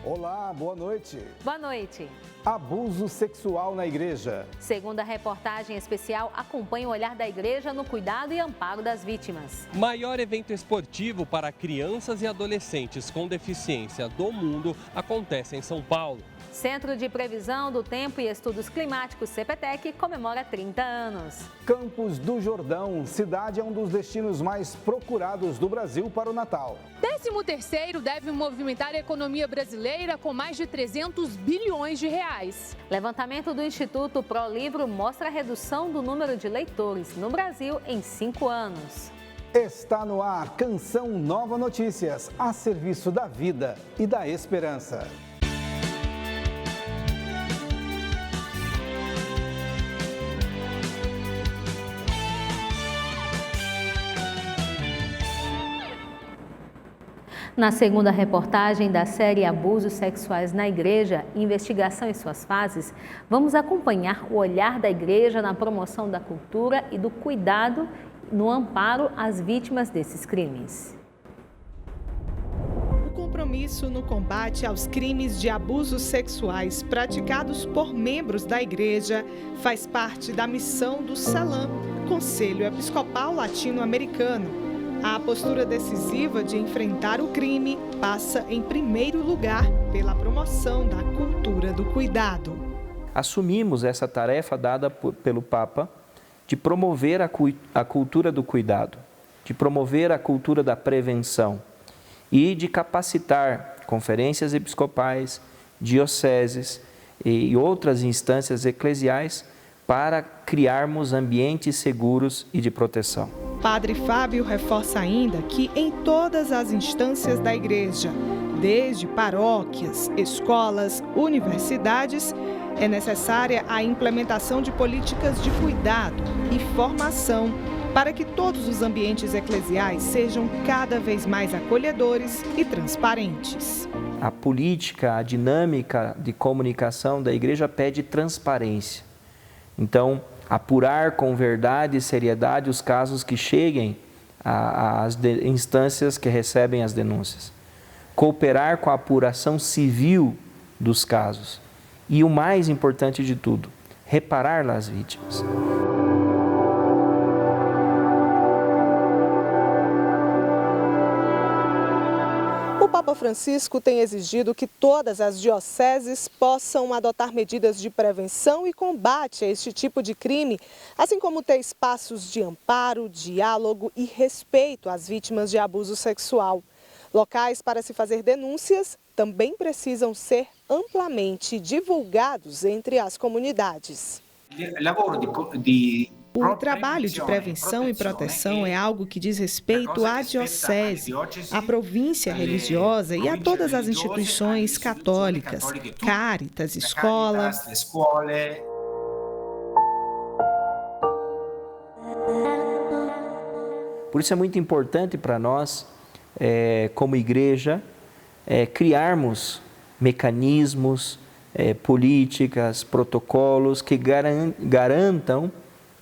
Olá, boa noite. Boa noite. Abuso sexual na igreja. Segundo a reportagem especial, acompanhe o olhar da igreja no cuidado e amparo das vítimas. Maior evento esportivo para crianças e adolescentes com deficiência do mundo acontece em São Paulo. Centro de Previsão do Tempo e Estudos Climáticos, CPTEC, comemora 30 anos. Campos do Jordão, cidade é um dos destinos mais procurados do Brasil para o Natal. 13º deve movimentar a economia brasileira com mais de 300 bilhões de reais. Levantamento do Instituto ProLivro mostra a redução do número de leitores no Brasil em 5 anos. Está no ar Canção Nova Notícias, a serviço da vida e da esperança. Na segunda reportagem da série Abusos Sexuais na Igreja, Investigação e suas fases, vamos acompanhar o olhar da igreja na promoção da cultura e do cuidado no amparo às vítimas desses crimes. O compromisso no combate aos crimes de abusos sexuais praticados por membros da igreja faz parte da missão do CELAM, Conselho Episcopal Latino-Americano. A postura decisiva de enfrentar o crime passa, em primeiro lugar, pela promoção da cultura do cuidado. Assumimos essa tarefa dada pelo Papa de promover a cultura do cuidado, de promover a cultura da prevenção e de capacitar conferências episcopais, dioceses e outras instâncias eclesiais para criarmos ambientes seguros e de proteção. Padre Fábio reforça ainda que em todas as instâncias da igreja, desde paróquias, escolas, universidades, é necessária a implementação de políticas de cuidado e formação para que todos os ambientes eclesiais sejam cada vez mais acolhedores e transparentes. A política, a dinâmica de comunicação da igreja pede transparência. Então, apurar com verdade e seriedade os casos que cheguem às instâncias que recebem as denúncias. Cooperar com a apuração civil dos casos. E o mais importante de tudo, reparar as vítimas. O Papa Francisco tem exigido que todas as dioceses possam adotar medidas de prevenção e combate a este tipo de crime, assim como ter espaços de amparo, diálogo e respeito às vítimas de abuso sexual. Locais para se fazer denúncias também precisam ser amplamente divulgados entre as comunidades. O trabalho de prevenção e proteção é algo que diz respeito à diocese, à província religiosa e a todas as instituições católicas, Cáritas, escola. Por isso é muito importante para nós, como igreja, criarmos mecanismos, políticas, protocolos que garantam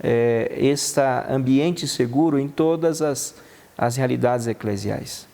esse ambiente seguro em todas as realidades eclesiais.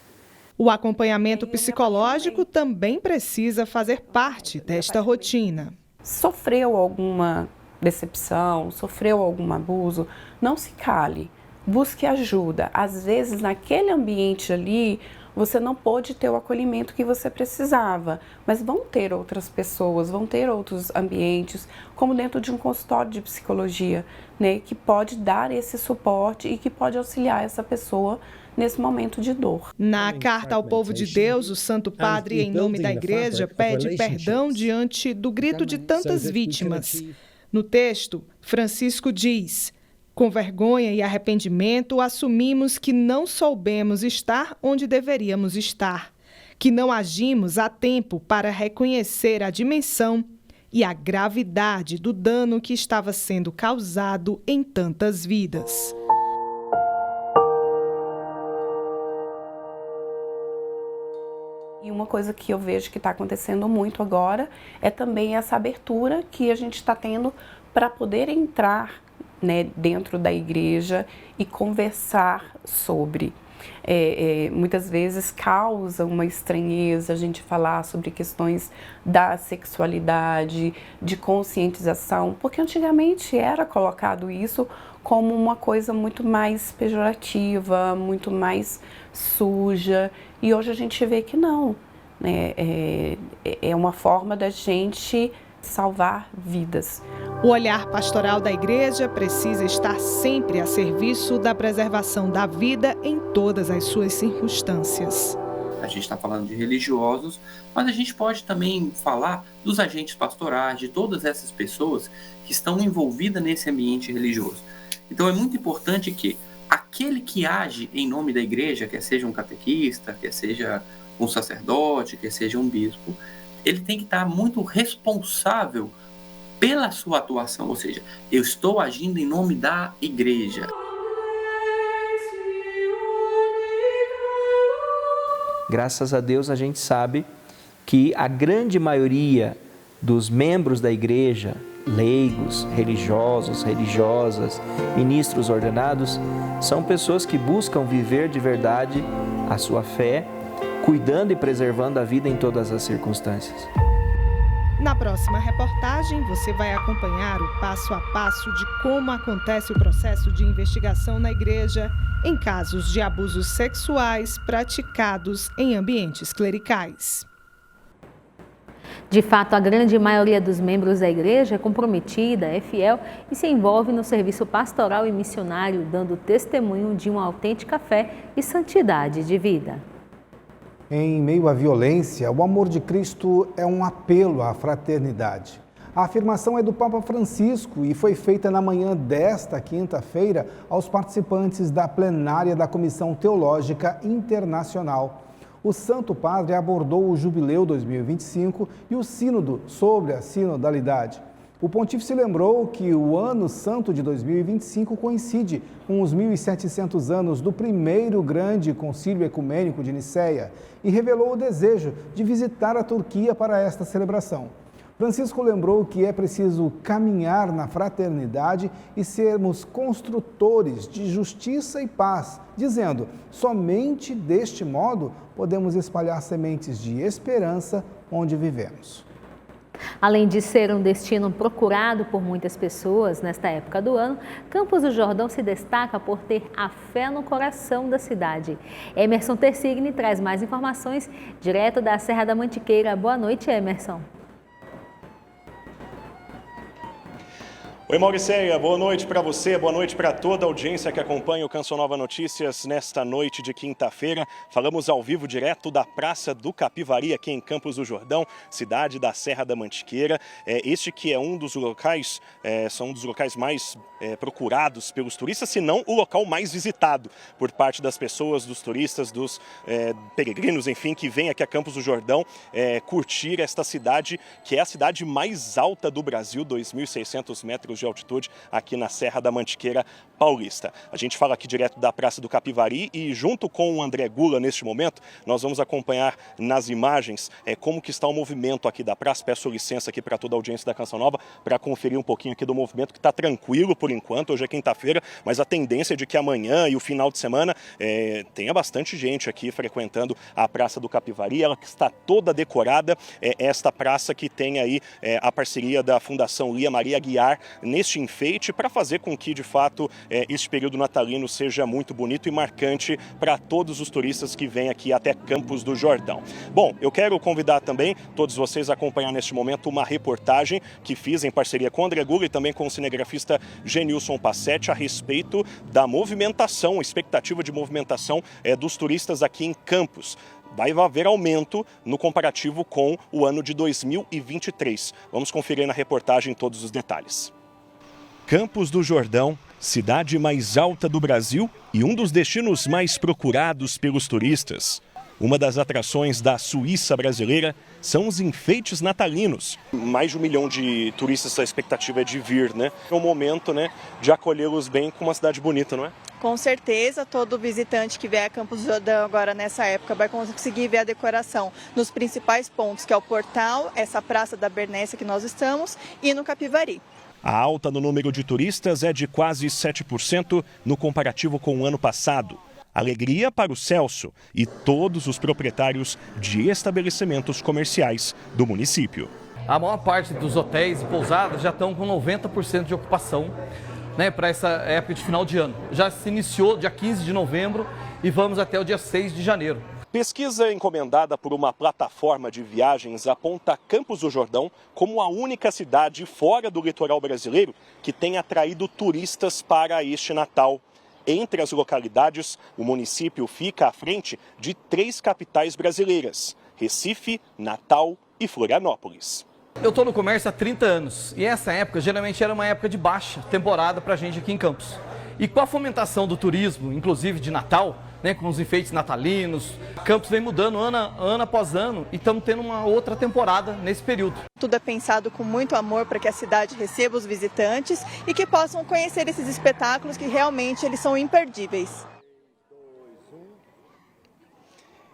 O acompanhamento psicológico também precisa fazer parte desta rotina. Sofreu alguma decepção, sofreu algum abuso, não se cale, busque ajuda. Às vezes, naquele ambiente ali, você não pôde ter o acolhimento que você precisava, mas vão ter outras pessoas, vão ter outros ambientes, como dentro de um consultório de psicologia, né, que pode dar esse suporte e que pode auxiliar essa pessoa nesse momento de dor. Na carta ao povo de Deus, o Santo Padre, em nome da Igreja, pede perdão diante do grito de tantas vítimas. No texto, Francisco diz: com vergonha e arrependimento, assumimos que não soubemos estar onde deveríamos estar, que não agimos a tempo para reconhecer a dimensão e a gravidade do dano que estava sendo causado em tantas vidas. E uma coisa que eu vejo que está acontecendo muito agora é também essa abertura que a gente está tendo para poder entrar, né, dentro da igreja e conversar sobre. muitas vezes causa uma estranheza a gente falar sobre questões da sexualidade, de conscientização, porque antigamente era colocado isso como uma coisa muito mais pejorativa, muito mais suja, e hoje a gente vê que não, né? É uma forma da gente salvar vidas. O olhar pastoral da igreja precisa estar sempre a serviço da preservação da vida em todas as suas circunstâncias. A gente está falando de religiosos, mas a gente pode também falar dos agentes pastorais, de todas essas pessoas que estão envolvidas nesse ambiente religioso. Então é muito importante que aquele que age em nome da igreja, quer seja um catequista, quer seja um sacerdote, quer seja um bispo, ele tem que estar muito responsável pela sua atuação, ou seja, eu estou agindo em nome da igreja. Graças a Deus a gente sabe que a grande maioria dos membros da igreja, leigos, religiosos, religiosas, ministros ordenados, são pessoas que buscam viver de verdade a sua fé, cuidando e preservando a vida em todas as circunstâncias. Na próxima reportagem, você vai acompanhar o passo a passo de como acontece o processo de investigação na igreja em casos de abusos sexuais praticados em ambientes clericais. De fato, a grande maioria dos membros da igreja é comprometida, é fiel e se envolve no serviço pastoral e missionário, dando testemunho de uma autêntica fé e santidade de vida. Em meio à violência, o amor de Cristo é um apelo à fraternidade. A afirmação é do Papa Francisco e foi feita na manhã desta quinta-feira aos participantes da plenária da Comissão Teológica Internacional. O Santo Padre abordou o Jubileu 2025 e o Sínodo sobre a sinodalidade. O pontífice lembrou que o Ano Santo de 2025 coincide com os 1.700 anos do primeiro grande concílio ecumênico de Nicéia e revelou o desejo de visitar a Turquia para esta celebração. Francisco lembrou que é preciso caminhar na fraternidade e sermos construtores de justiça e paz, dizendo: somente deste modo podemos espalhar sementes de esperança onde vivemos. Além de ser um destino procurado por muitas pessoas nesta época do ano, Campos do Jordão se destaca por ter a fé no coração da cidade. Emerson Tersigni traz mais informações direto da Serra da Mantiqueira. Boa noite, Emerson. Oi, Mauricéia, boa noite para você, boa noite para toda a audiência que acompanha o Canção Nova Notícias nesta noite de quinta-feira. Falamos ao vivo direto da Praça do Capivari, aqui em Campos do Jordão, cidade da Serra da Mantiqueira. Este que é um dos locais, são um dos locais mais procurados pelos turistas, se não o local mais visitado por parte das pessoas, dos turistas, dos peregrinos, enfim, que vêm aqui a Campos do Jordão curtir esta cidade, que é a cidade mais alta do Brasil, 2.600 metros de altitude, aqui na Serra da Mantiqueira Paulista. A gente fala aqui direto da Praça do Capivari e junto com o André Gula, neste momento, nós vamos acompanhar nas imagens como que está o movimento aqui da praça. Peço licença aqui para toda a audiência da Canção Nova para conferir um pouquinho aqui do movimento, que está tranquilo por enquanto. Hoje é quinta-feira, mas a tendência é de que amanhã e o final de semana tenha bastante gente aqui frequentando a Praça do Capivari. Ela que está toda decorada, esta praça que tem aí a parceria da Fundação Lia Maria Aguiar neste enfeite, para fazer com que, de fato, este período natalino seja muito bonito e marcante para todos os turistas que vêm aqui até Campos do Jordão. Bom, eu quero convidar também todos vocês a acompanhar neste momento uma reportagem que fiz em parceria com o André Gula e também com o cinegrafista Genilson Passetti a respeito da movimentação, expectativa de movimentação dos turistas aqui em Campos. Vai haver aumento no comparativo com o ano de 2023. Vamos conferir na reportagem todos os detalhes. Campos do Jordão, cidade mais alta do Brasil e um dos destinos mais procurados pelos turistas. Uma das atrações da Suíça brasileira são os enfeites natalinos. Mais de 1 milhão de turistas, a expectativa é de vir, né? É um momento, né, de acolhê-los bem com uma cidade bonita, não é? Com certeza, todo visitante que vier a Campos do Jordão agora nessa época vai conseguir ver a decoração nos principais pontos, que é o portal, essa Praça da Bernécia que nós estamos, e no Capivari. A alta no número de turistas é de quase 7% no comparativo com o ano passado. Alegria para o Celso e todos os proprietários de estabelecimentos comerciais do município. A maior parte dos hotéis e pousadas já estão com 90% de ocupação, né, para essa época de final de ano. Já se iniciou dia 15 de novembro e vamos até o dia 6 de janeiro. Pesquisa encomendada por uma plataforma de viagens aponta Campos do Jordão como a única cidade fora do litoral brasileiro que tem atraído turistas para este Natal. Entre as localidades, o município fica à frente de 3 capitais brasileiras: Recife, Natal e Florianópolis. Eu estou no comércio há 30 anos e essa época geralmente era uma época de baixa temporada para a gente aqui em Campos. E com a fomentação do turismo, inclusive de Natal, né, com os enfeites natalinos, Campos vem mudando ano após ano e estamos tendo uma outra temporada nesse período. Tudo é pensado com muito amor para que a cidade receba os visitantes e que possam conhecer esses espetáculos que realmente eles são imperdíveis.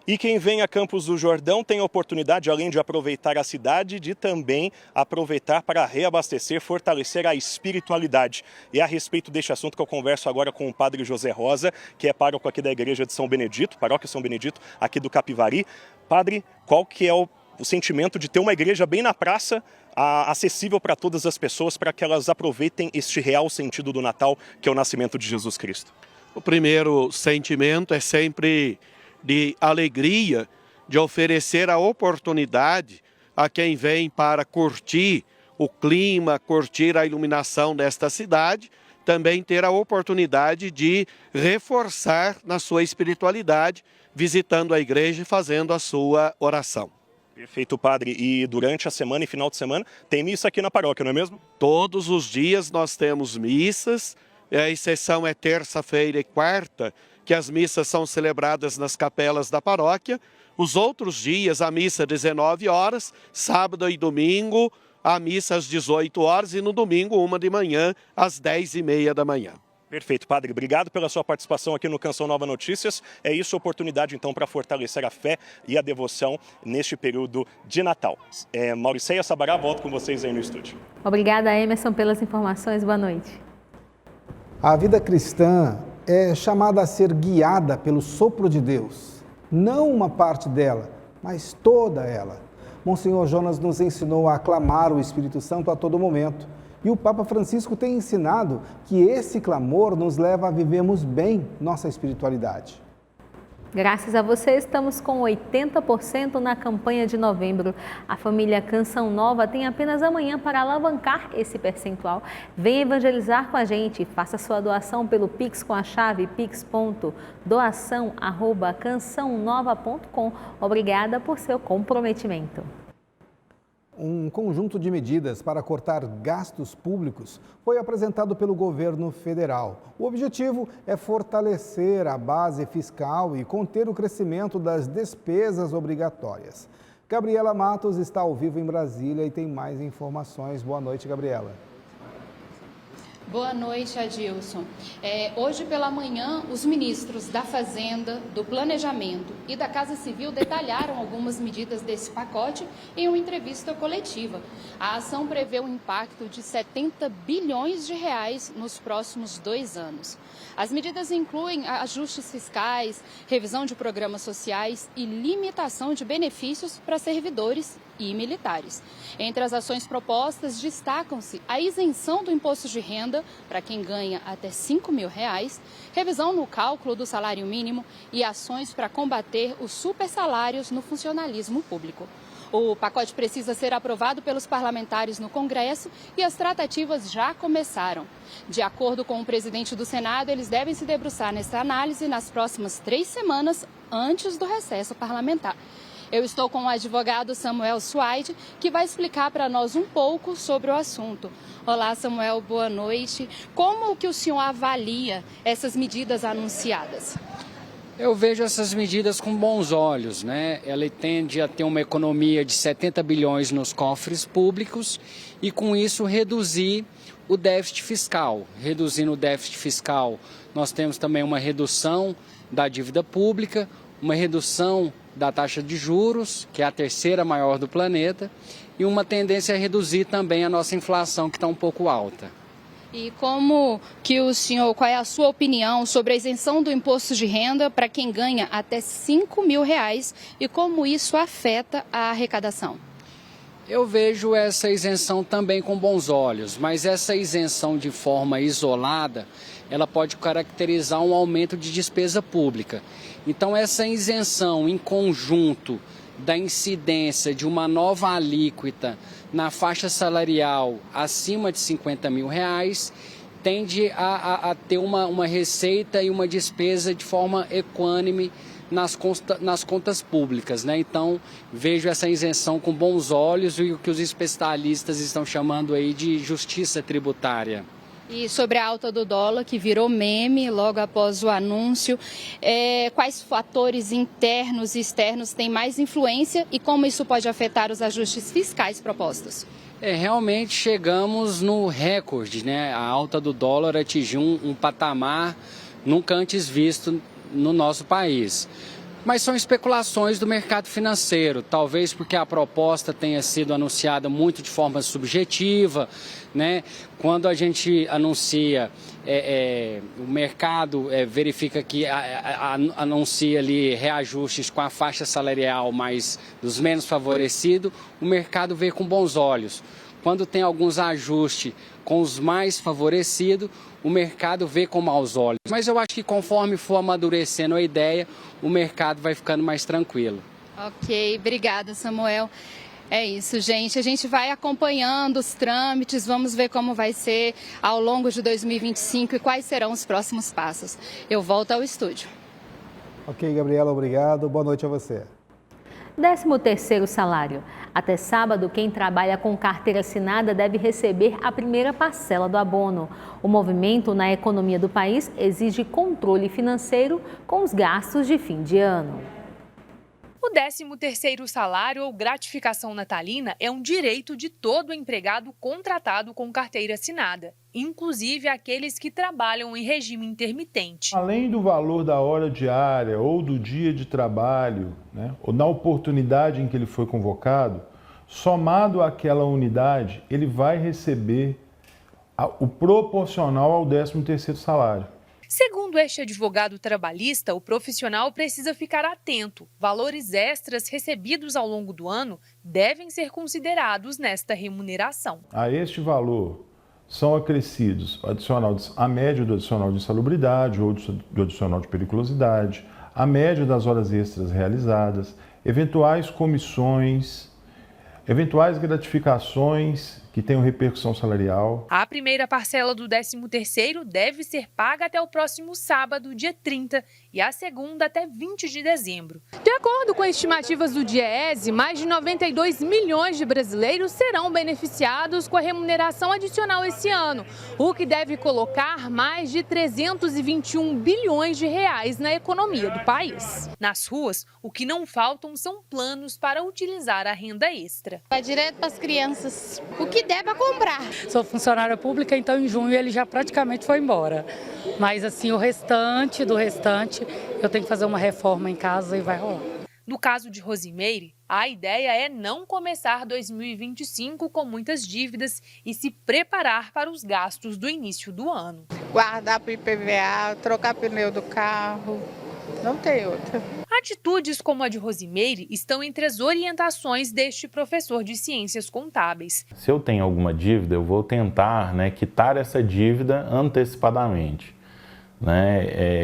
E quem vem a Campos do Jordão tem a oportunidade, além de aproveitar a cidade, de também aproveitar para reabastecer, fortalecer a espiritualidade. E é a respeito deste assunto que eu converso agora com o padre José Rosa, que é pároco aqui da igreja de São Benedito, paróquia São Benedito, aqui do Capivari. Padre, qual que é o sentimento de ter uma igreja bem na praça, acessível para todas as pessoas, para que elas aproveitem este real sentido do Natal, que é o nascimento de Jesus Cristo? O primeiro sentimento é sempre de alegria, de oferecer a oportunidade a quem vem para curtir o clima, curtir a iluminação desta cidade, também ter a oportunidade de reforçar na sua espiritualidade, visitando a igreja e fazendo a sua oração. Perfeito, padre. E durante a semana e final de semana tem missa aqui na paróquia, não é mesmo? Todos os dias nós temos missas, a exceção é terça-feira e quarta, que as missas são celebradas nas capelas da paróquia. Os outros dias, a missa às 19 horas, sábado e domingo, a missa às 18 horas e no domingo, 1 de manhã, às 10h30 da manhã. Perfeito, padre. Obrigado pela sua participação aqui no Canção Nova Notícias. É isso, oportunidade então para fortalecer a fé e a devoção neste período de Natal. Mauriceia Sabará, volto com vocês aí no estúdio. Obrigada, Emerson, pelas informações. Boa noite. A vida cristã é chamada a ser guiada pelo sopro de Deus. Não uma parte dela, mas toda ela. Monsenhor Jonas nos ensinou a aclamar o Espírito Santo a todo momento. E o Papa Francisco tem ensinado que esse clamor nos leva a vivermos bem nossa espiritualidade. Graças a você, estamos com 80% na campanha de novembro. A família Canção Nova tem apenas amanhã para alavancar esse percentual. Venha evangelizar com a gente. Faça sua doação pelo Pix com a chave pix.doação@cançãonova.com. Obrigada por seu comprometimento. Um conjunto de medidas para cortar gastos públicos foi apresentado pelo governo federal. O objetivo é fortalecer a base fiscal e conter o crescimento das despesas obrigatórias. Gabriela Matos está ao vivo em Brasília e tem mais informações. Boa noite, Gabriela. Boa noite, Adilson. Hoje pela manhã, os ministros da Fazenda, do Planejamento e da Casa Civil detalharam algumas medidas desse pacote em uma entrevista coletiva. A ação prevê um impacto de 70 bilhões de reais nos próximos 2 anos. As medidas incluem ajustes fiscais, revisão de programas sociais e limitação de benefícios para servidores e militares. Entre as ações propostas, destacam-se a isenção do imposto de renda para quem ganha até R$5 mil, revisão no cálculo do salário mínimo e ações para combater os supersalários no funcionalismo público. O pacote precisa ser aprovado pelos parlamentares no Congresso e as tratativas já começaram. De acordo com o presidente do Senado, eles devem se debruçar nessa análise nas próximas 3 semanas antes do recesso parlamentar. Eu estou com o advogado Samuel Suaide, que vai explicar para nós um pouco sobre o assunto. Olá, Samuel, boa noite. Como que o senhor avalia essas medidas anunciadas? Eu vejo essas medidas com bons olhos, né? Ela tende a ter uma economia de 70 bilhões nos cofres públicos e, com isso, reduzir o déficit fiscal. Reduzindo o déficit fiscal, nós temos também uma redução da dívida pública, uma redução da taxa de juros, que é a 3ª maior do planeta, e uma tendência a reduzir também a nossa inflação, que está um pouco alta. E qual é a sua opinião sobre a isenção do imposto de renda para quem ganha até R$5.000 e como isso afeta a arrecadação? Eu vejo essa isenção também com bons olhos, mas essa isenção de forma isolada, ela pode caracterizar um aumento de despesa pública. Então, essa isenção em conjunto da incidência de uma nova alíquota na faixa salarial acima de R$50.000 tende a ter uma receita e uma despesa de forma equânime nas contas públicas, né? Então, vejo essa isenção com bons olhos e o que os especialistas estão chamando aí de justiça tributária. E sobre a alta do dólar, que virou meme logo após o anúncio, quais fatores internos e externos têm mais influência e como isso pode afetar os ajustes fiscais propostos? Realmente chegamos no recorde, né? A alta do dólar atingiu um patamar nunca antes visto no nosso país. Mas são especulações do mercado financeiro, talvez porque a proposta tenha sido anunciada muito de forma subjetiva, né? Quando a gente anuncia, o mercado verifica que anuncia ali reajustes com a faixa salarial mais dos menos favorecidos, o mercado vê com bons olhos. Quando tem alguns ajustes com os mais favorecidos, o mercado vê com maus olhos. Mas eu acho que conforme for amadurecendo a ideia, o mercado vai ficando mais tranquilo. Ok, obrigada, Samuel. É isso, gente. A gente vai acompanhando os trâmites, vamos ver como vai ser ao longo de 2025 e quais serão os próximos passos. Eu volto ao estúdio. Ok, Gabriela, obrigado. Boa noite a você. 13º salário. Até sábado, quem trabalha com carteira assinada deve receber a primeira parcela do abono. O movimento na economia do país exige controle financeiro com os gastos de fim de ano. O 13º salário ou gratificação natalina é um direito de todo empregado contratado com carteira assinada, inclusive aqueles que trabalham em regime intermitente. Além do valor da hora diária ou do dia de trabalho, né, ou na oportunidade em que ele foi convocado, somado àquela unidade, ele vai receber o proporcional ao 13º salário. Segundo este advogado trabalhista, o profissional precisa ficar atento. Valores extras recebidos ao longo do ano devem ser considerados nesta remuneração. A este valor são acrescidos a média do adicional de insalubridade ou do adicional de periculosidade, a média das horas extras realizadas, eventuais comissões, eventuais gratificações que tenham repercussão salarial. A primeira parcela do 13º deve ser paga até o próximo sábado, dia 30, e a segunda até 20 de dezembro. De acordo com estimativas do DIEESE, mais de 92 milhões de brasileiros serão beneficiados com a remuneração adicional esse ano, o que deve colocar mais de 321 bilhões de reais na economia do país. Nas ruas, o que não faltam são planos para utilizar a renda extra. Vai direto para as crianças, o que der para comprar. Sou funcionária pública, então em junho ele já praticamente foi embora. Mas assim, o restante do restante, eu tenho que fazer uma reforma em casa e vai rolar. No caso de Rosimeire, a ideia é não começar 2025 com muitas dívidas e se preparar para os gastos do início do ano. Guardar para o IPVA, trocar pneu do carro, não tem outra. Atitudes como a de Rosimeire estão entre as orientações deste professor de ciências contábeis. Se eu tenho alguma dívida, eu vou tentar, quitar essa dívida antecipadamente.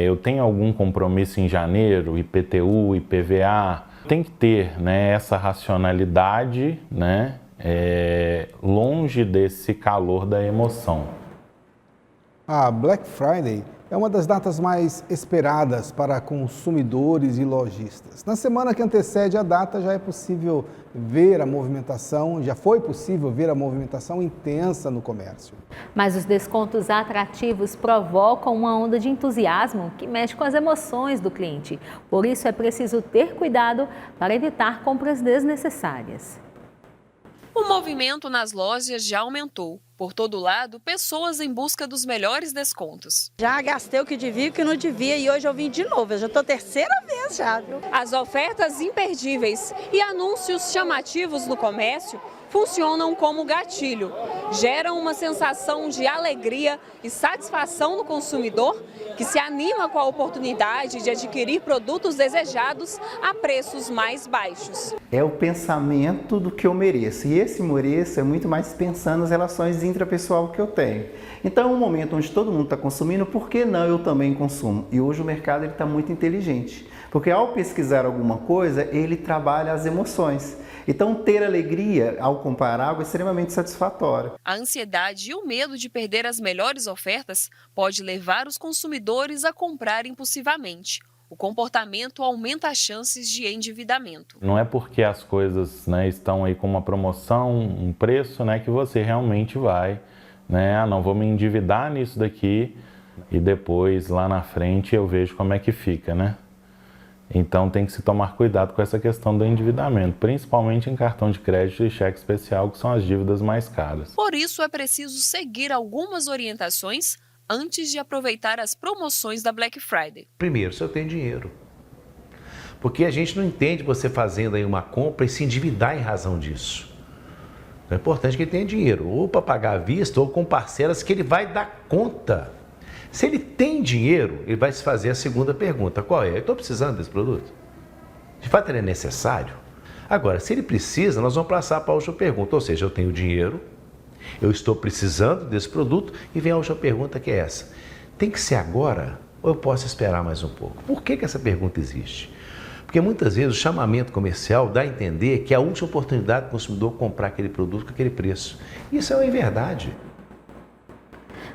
Eu tenho algum compromisso em janeiro, IPTU, IPVA, tem que ter essa racionalidade longe desse calor da emoção. A Black Friday é uma das datas mais esperadas para consumidores e lojistas. Na semana que antecede a data, já foi possível ver a movimentação intensa no comércio. Mas os descontos atrativos provocam uma onda de entusiasmo que mexe com as emoções do cliente. Por isso é preciso ter cuidado para evitar compras desnecessárias. O movimento nas lojas já aumentou. Por todo lado, pessoas em busca dos melhores descontos. Já gastei o que devia e o que não devia e hoje eu vim de novo. Eu já estou a terceira vez já, viu? As ofertas imperdíveis e anúncios chamativos no comércio funcionam como gatilho. Geram uma sensação de alegria e satisfação no consumidor que se anima com a oportunidade de adquirir produtos desejados a preços mais baixos. É o pensamento do que eu mereço. E esse mereço é muito mais pensando nas relações intrapessoal que eu tenho. Então é um momento onde todo mundo está consumindo, por que não eu também consumo? E hoje o mercado está muito inteligente. Porque ao pesquisar alguma coisa, ele trabalha as emoções. Então, ter alegria ao comprar algo é extremamente satisfatório. A ansiedade e o medo de perder as melhores ofertas pode levar os consumidores a comprar impulsivamente. O comportamento aumenta as chances de endividamento. Não é porque as coisas, né, estão aí com uma promoção, um preço, né, que você realmente vai, né, não, vou me endividar nisso daqui e depois lá na frente eu vejo como é que fica, né? Então tem que se tomar cuidado com essa questão do endividamento, principalmente em cartão de crédito e cheque especial, que são as dívidas mais caras. Por isso é preciso seguir algumas orientações antes de aproveitar as promoções da Black Friday. Primeiro, se eu tenho dinheiro. Porque a gente não entende você fazendo aí uma compra e se endividar em razão disso. É importante que ele tenha dinheiro, ou para pagar à vista, ou com parcelas que ele vai dar conta. Se ele tem dinheiro, ele vai se fazer a segunda pergunta. Qual é? Eu estou precisando desse produto? De fato, ele é necessário? Agora, se ele precisa, nós vamos passar para a última pergunta. Ou seja, eu tenho dinheiro, eu estou precisando desse produto e vem a última pergunta, que é essa. Tem que ser agora ou eu posso esperar mais um pouco? Por que essa pergunta existe? Porque muitas vezes o chamamento comercial dá a entender que é a última oportunidade do consumidor comprar aquele produto com aquele preço. Isso é uma inverdade.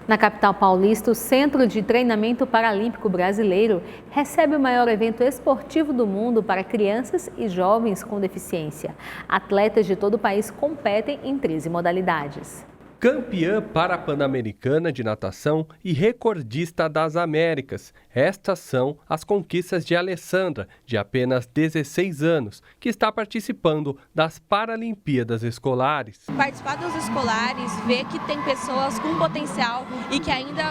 Na capital paulista, o Centro de Treinamento Paralímpico Brasileiro recebe o maior evento esportivo do mundo para crianças e jovens com deficiência. Atletas de todo o país competem em 13 modalidades. Campeã parapan-americana de natação e recordista das Américas. Estas são as conquistas de Alessandra, de apenas 16 anos, que está participando das Paralimpíadas Escolares. Participar dos escolares, ver que tem pessoas com potencial e que ainda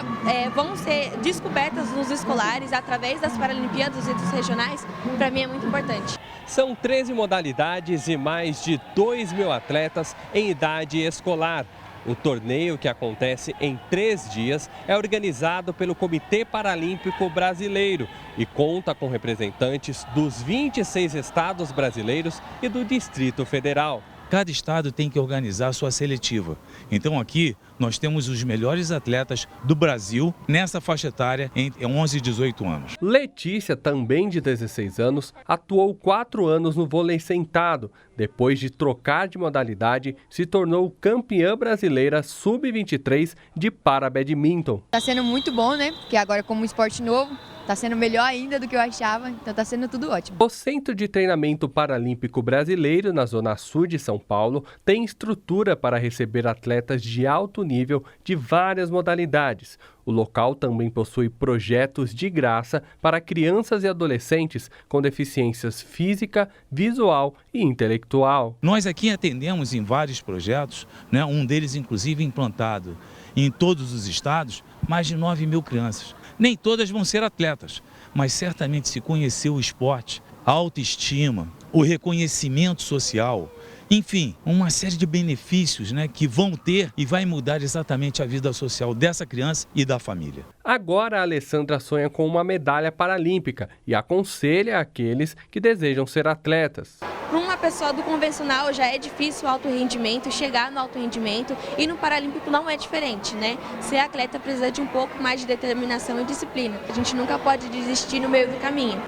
vão ser descobertas nos escolares através das Paralimpíadas e dos regionais, para mim é muito importante. São 13 modalidades e mais de 2.000 atletas em idade escolar. O torneio, que acontece em 3 dias, é organizado pelo Comitê Paralímpico Brasileiro e conta com representantes dos 26 estados brasileiros e do Distrito Federal. Cada estado tem que organizar a sua seletiva. Então aqui nós temos os melhores atletas do Brasil nessa faixa etária entre 11 e 18 anos. Letícia, também de 16 anos, atuou 4 anos no vôlei sentado. Depois de trocar de modalidade, se tornou campeã brasileira sub-23 de para-badminton. Está sendo muito bom, né? Porque agora como esporte novo, está sendo melhor ainda do que eu achava, então está sendo tudo ótimo. O Centro de Treinamento Paralímpico Brasileiro, na Zona Sul de São Paulo, tem estrutura para receber atletas de alto nível de várias modalidades. O local também possui projetos de graça para crianças e adolescentes com deficiências física, visual e intelectual. Nós aqui atendemos em vários projetos, né? Um deles inclusive implantado em todos os estados, mais de 9.000 crianças. Nem todas vão ser atletas, mas certamente se conhecer o esporte, a autoestima, o reconhecimento social, enfim, uma série de benefícios, né, que vão ter e vai mudar exatamente a vida social dessa criança e da família. Agora a Alessandra sonha com uma medalha paralímpica e aconselha aqueles que desejam ser atletas. Para uma pessoa do convencional já é difícil o alto rendimento, chegar no alto rendimento, e no Paralímpico não é diferente, né? Ser atleta precisa de um pouco mais de determinação e disciplina. A gente nunca pode desistir no meio do caminho.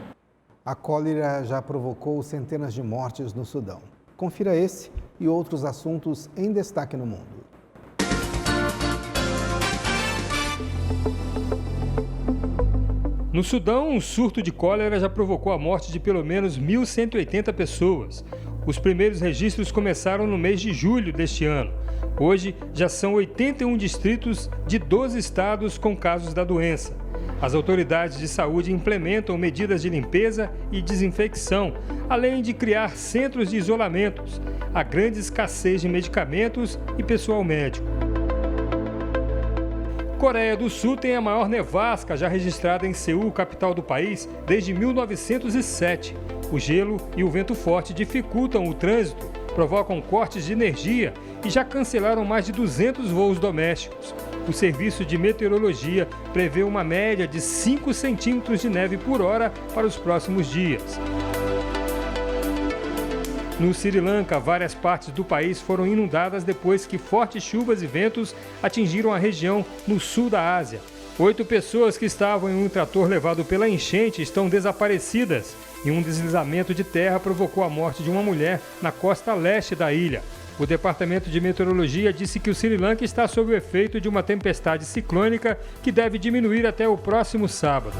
A cólera já provocou centenas de mortes no Sudão. Confira esse e outros assuntos em destaque no mundo. No Sudão, um surto de cólera já provocou a morte de pelo menos 1.180 pessoas. Os primeiros registros começaram no mês de julho deste ano. Hoje, já são 81 distritos de 12 estados com casos da doença. As autoridades de saúde implementam medidas de limpeza e desinfecção, além de criar centros de isolamentos. Há grande escassez de medicamentos e pessoal médico. Coreia do Sul tem a maior nevasca já registrada em Seul, capital do país, desde 1907. O gelo e o vento forte dificultam o trânsito, provocam cortes de energia e já cancelaram mais de 200 voos domésticos. O Serviço de Meteorologia prevê uma média de 5 centímetros de neve por hora para os próximos dias. No Sri Lanka, várias partes do país foram inundadas depois que fortes chuvas e ventos atingiram a região no sul da Ásia. 8 pessoas que estavam em um trator levado pela enchente estão desaparecidas e um deslizamento de terra provocou a morte de uma mulher na costa leste da ilha. O Departamento de Meteorologia disse que o Sri Lanka está sob o efeito de uma tempestade ciclônica que deve diminuir até o próximo sábado.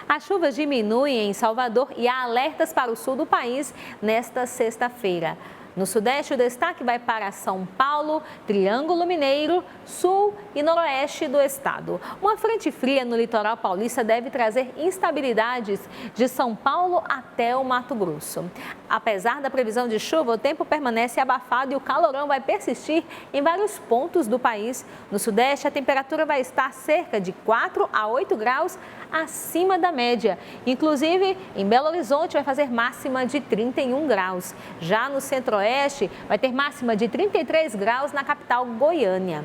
As chuvas diminuem em Salvador e há alertas para o sul do país nesta sexta-feira. No Sudeste, o destaque vai para São Paulo, Triângulo Mineiro, Sul e Noroeste do estado. Uma frente fria no litoral paulista deve trazer instabilidades de São Paulo até o Mato Grosso. Apesar da previsão de chuva, o tempo permanece abafado e o calorão vai persistir em vários pontos do país. No Sudeste, a temperatura vai estar cerca de 4 a 8 graus acima da média. Inclusive, em Belo Horizonte vai fazer máxima de 31 graus. Já no Centro-Oeste, vai ter máxima de 33 graus na capital Goiânia.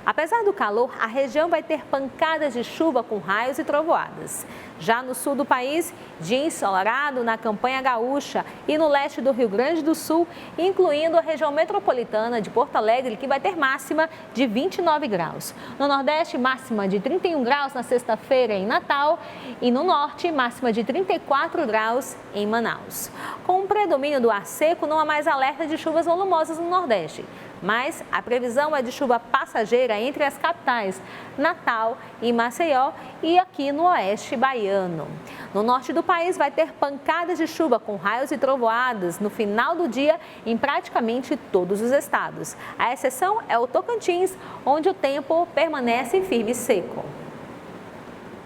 Apesar do calor, a região vai ter pancadas de chuva com raios e trovoadas. Já no sul do país, dia ensolarado na campanha gaúcha e no leste do Rio Grande do Sul, incluindo a região metropolitana de Porto Alegre, que vai ter máxima de 29 graus. No Nordeste, máxima de 31 graus na sexta-feira em Natal e no Norte, máxima de 34 graus em Manaus. Com o predomínio do ar seco, não há mais alerta de chuvas volumosas no Nordeste. Mas a previsão é de chuva passageira entre as capitais Natal e Maceió e aqui no oeste baiano. No norte do país vai ter pancadas de chuva com raios e trovoadas no final do dia em praticamente todos os estados. A exceção é o Tocantins, onde o tempo permanece firme e seco.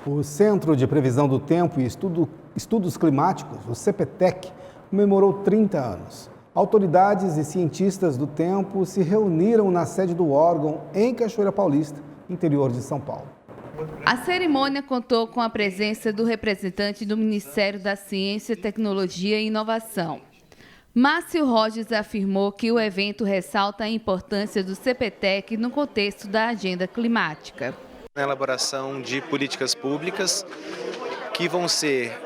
O Centro de Previsão do Tempo e Estudos Climáticos, o CPTEC, comemorou 30 anos. Autoridades e cientistas do tempo se reuniram na sede do órgão em Cachoeira Paulista, interior de São Paulo. A cerimônia contou com a presença do representante do Ministério da Ciência, Tecnologia e Inovação. Márcio Rogers afirmou que o evento ressalta a importância do CPTEC no contexto da agenda climática. Na elaboração de políticas públicas que vão ser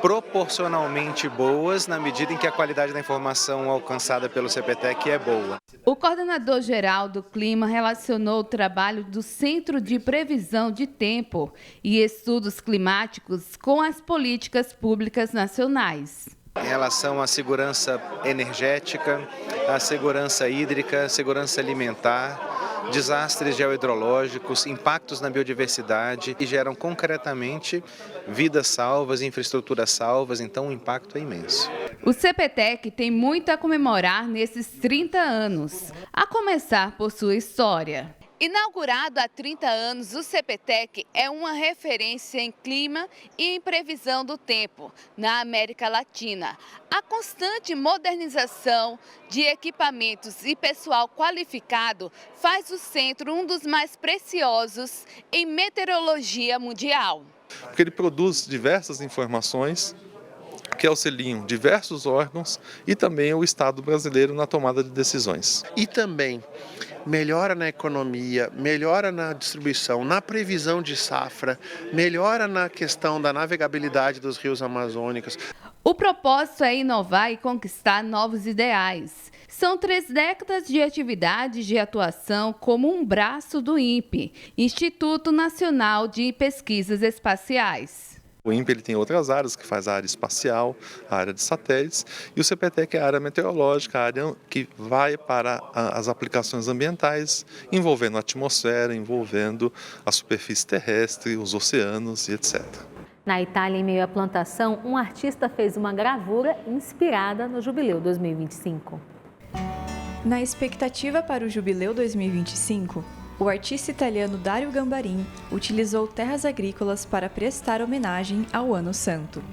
proporcionalmente boas na medida em que a qualidade da informação alcançada pelo CPTEC é boa. O coordenador-geral do Clima relacionou o trabalho do Centro de Previsão de Tempo e Estudos Climáticos com as políticas públicas nacionais. Em relação à segurança energética, à segurança hídrica, segurança alimentar, desastres geohidrológicos, impactos na biodiversidade e geram concretamente vidas salvas, infraestruturas salvas, então o impacto é imenso. O CPTEC tem muito a comemorar nesses 30 anos, a começar por sua história. Inaugurado há 30 anos, o CPTEC é uma referência em clima e em previsão do tempo na América Latina. A constante modernização de equipamentos e pessoal qualificado faz o centro um dos mais preciosos em meteorologia mundial. Porque ele produz diversas informações que auxiliam diversos órgãos e também o Estado brasileiro na tomada de decisões. E também melhora na economia, melhora na distribuição, na previsão de safra, melhora na questão da navegabilidade dos rios amazônicos. O propósito é inovar e conquistar novos ideais. São 3 décadas de atividades de atuação como um braço do INPE, Instituto Nacional de Pesquisas Espaciais. O INPE ele tem outras áreas, que faz a área espacial, a área de satélites, e o CPTEC é a área meteorológica, a área que vai para as aplicações ambientais, envolvendo a atmosfera, envolvendo a superfície terrestre, os oceanos e etc. Na Itália, em meio à plantação, um artista fez uma gravura inspirada no Jubileu 2025. Na expectativa para o Jubileu 2025, o artista italiano Dario Gambarin utilizou terras agrícolas para prestar homenagem ao Ano Santo.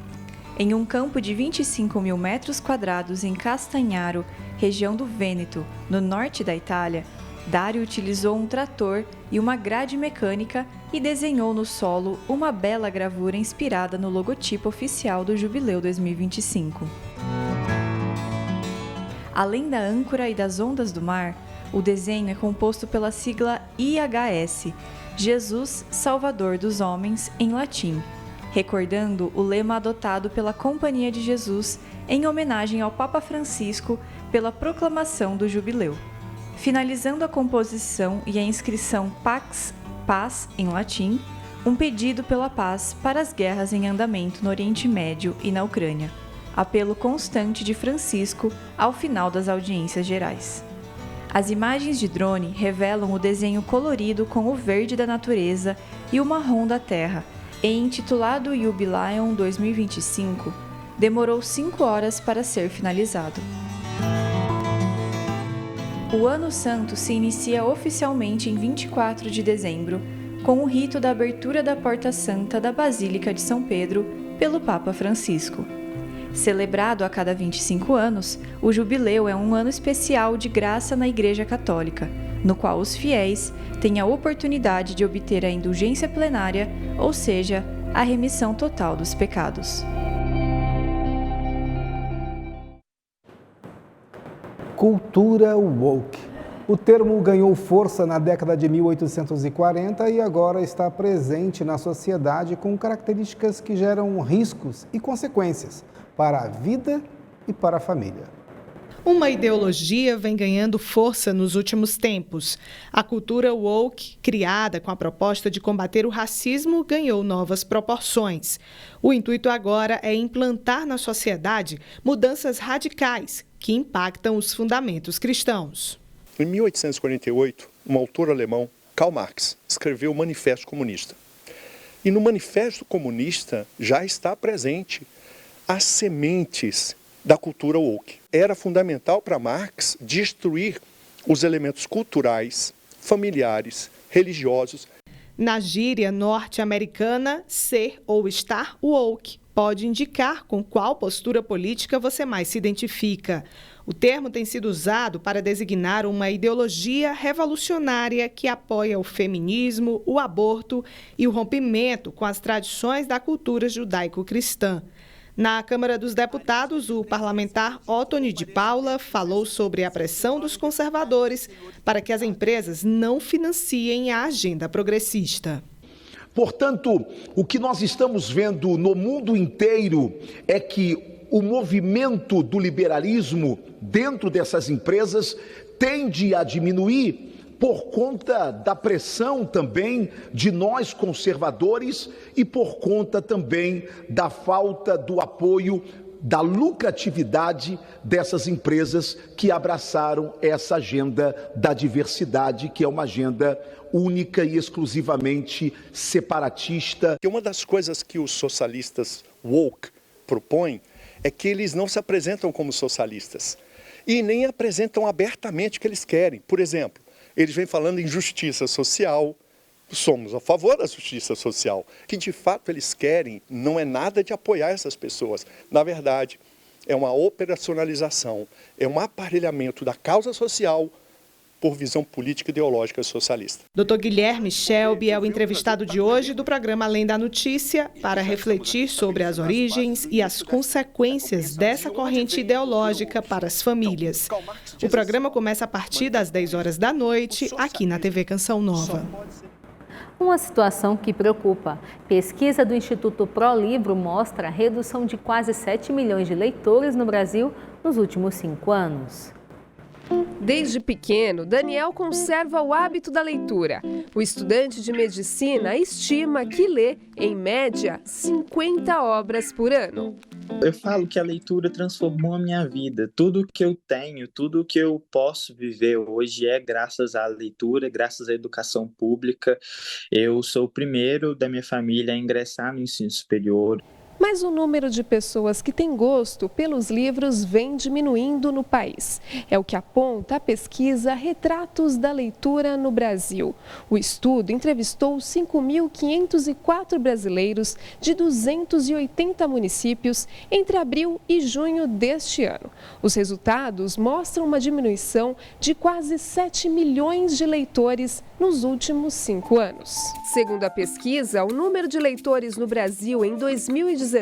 Em um campo de 25 mil metros quadrados em Castagnaro, região do Vêneto, no norte da Itália, Dario utilizou um trator e uma grade mecânica e desenhou no solo uma bela gravura inspirada no logotipo oficial do Jubileu 2025. Além da âncora e das ondas do mar, o desenho é composto pela sigla IHS, Jesus Salvador dos Homens, em latim, recordando o lema adotado pela Companhia de Jesus em homenagem ao Papa Francisco pela proclamação do Jubileu. Finalizando a composição e a inscrição Pax, Paz, em latim, um pedido pela paz para as guerras em andamento no Oriente Médio e na Ucrânia. Apelo constante de Francisco ao final das audiências gerais. As imagens de drone revelam o desenho colorido com o verde da natureza e o marrom da terra, e intitulado Jubileum 2025, demorou 5 horas para ser finalizado. O Ano Santo se inicia oficialmente em 24 de dezembro, com o rito da abertura da Porta Santa da Basílica de São Pedro pelo Papa Francisco. Celebrado a cada 25 anos, o Jubileu é um ano especial de graça na Igreja Católica, no qual os fiéis têm a oportunidade de obter a indulgência plenária, ou seja, a remissão total dos pecados. Cultura woke. O termo ganhou força na década de 1840 e agora está presente na sociedade com características que geram riscos e consequências para a vida e para a família. Uma ideologia vem ganhando força nos últimos tempos. A cultura woke, criada com a proposta de combater o racismo, ganhou novas proporções. O intuito agora é implantar na sociedade mudanças radicais que impactam os fundamentos cristãos. Em 1848, um autor alemão, Karl Marx, escreveu o Manifesto Comunista. E no Manifesto Comunista já está presente as sementes da cultura woke. Era fundamental para Marx destruir os elementos culturais, familiares, religiosos. Na gíria norte-americana, ser ou estar woke pode indicar com qual postura política você mais se identifica. O termo tem sido usado para designar uma ideologia revolucionária que apoia o feminismo, o aborto e o rompimento com as tradições da cultura judaico-cristã. Na Câmara dos Deputados, o parlamentar Ottoni de Paula falou sobre a pressão dos conservadores para que as empresas não financiem a agenda progressista. Portanto, o que nós estamos vendo no mundo inteiro é que o movimento do liberalismo dentro dessas empresas tende a diminuir por conta da pressão também de nós conservadores e por conta também da falta do apoio da lucratividade dessas empresas que abraçaram essa agenda da diversidade, que é uma agenda única e exclusivamente separatista. E uma das coisas que os socialistas woke propõem é que eles não se apresentam como socialistas e nem apresentam abertamente o que eles querem. Por exemplo, eles vêm falando em justiça social, somos a favor da justiça social. O que de fato eles querem não é nada de apoiar essas pessoas. Na verdade, é uma operacionalização, é um aparelhamento da causa social por visão política e ideológica socialista. Dr. Guilherme Shelby é o entrevistado de hoje do programa Além da Notícia para refletir sobre as origens e as consequências dessa corrente ideológica para as famílias. O programa começa a partir das 10 horas da noite, aqui na TV Canção Nova. Uma situação que preocupa. Pesquisa do Instituto ProLivro mostra a redução de quase 7 milhões de leitores no Brasil nos últimos 5 anos. Desde pequeno, Daniel conserva o hábito da leitura. O estudante de medicina estima que lê, em média, 50 obras por ano. Eu falo que a leitura transformou a minha vida. Tudo que eu tenho, tudo que eu posso viver hoje é graças à leitura, graças à educação pública. Eu sou o primeiro da minha família a ingressar no ensino superior. mas o número de pessoas que têm gosto pelos livros vem diminuindo no país. É o que aponta a pesquisa Retratos da Leitura no Brasil. O estudo entrevistou 5.504 brasileiros de 280 municípios entre abril e junho deste ano. Os resultados mostram uma diminuição de quase 7 milhões de leitores nos últimos 5 anos. Segundo a pesquisa, o número de leitores no Brasil em 2019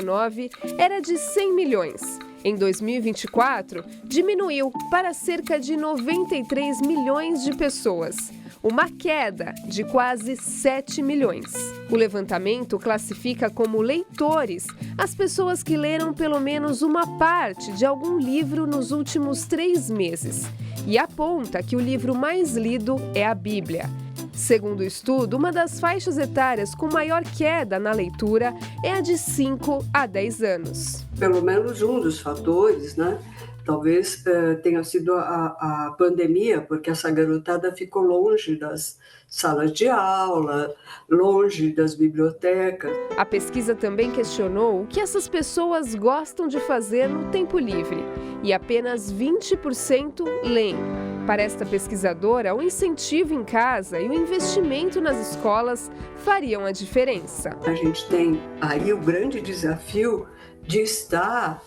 era de 100 milhões. Em 2024, diminuiu para cerca de 93 milhões de pessoas, uma queda de quase 7 milhões. O levantamento classifica como leitores as pessoas que leram pelo menos uma parte de algum livro nos últimos 3 meses e aponta que o livro mais lido é a Bíblia. Segundo o estudo, uma das faixas etárias com maior queda na leitura é a de 5 a 10 anos. Pelo menos um dos fatores, né? Talvez tenha sido a pandemia, porque essa garotada ficou longe das salas de aula, longe das bibliotecas. A pesquisa também questionou o que essas pessoas gostam de fazer no tempo livre e apenas 20% leem. Para esta pesquisadora, o incentivo em casa e o investimento nas escolas fariam a diferença. A gente tem aí o grande desafio de estar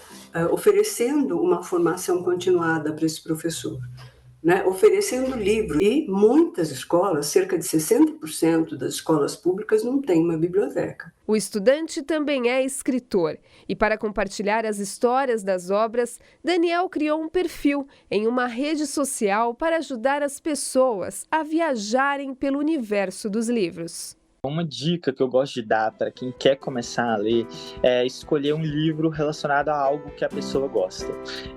oferecendo uma formação continuada para esse professor, né? Oferecendo livro. E muitas escolas, cerca de 60% das escolas públicas, não têm uma biblioteca. O estudante também é escritor e, para compartilhar as histórias das obras, Daniel criou um perfil em uma rede social para ajudar as pessoas a viajarem pelo universo dos livros. Uma dica que eu gosto de dar para quem quer começar a ler é escolher um livro relacionado a algo que a pessoa gosta.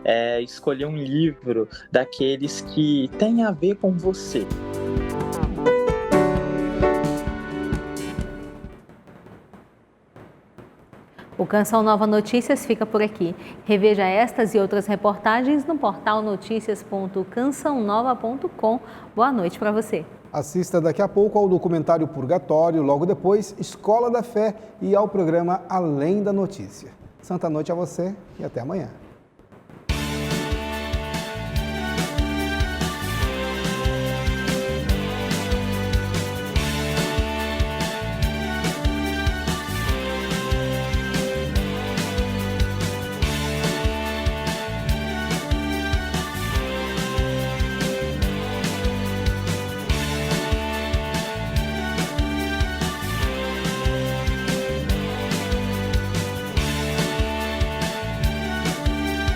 É escolher um livro daqueles que tem a ver com você. O Canção Nova Notícias fica por aqui. Reveja estas e outras reportagens no portal noticias.cançãonova.com. Boa noite para você. Assista daqui a pouco ao documentário Purgatório, logo depois Escola da Fé e ao programa Além da Notícia. Santa noite a você e até amanhã.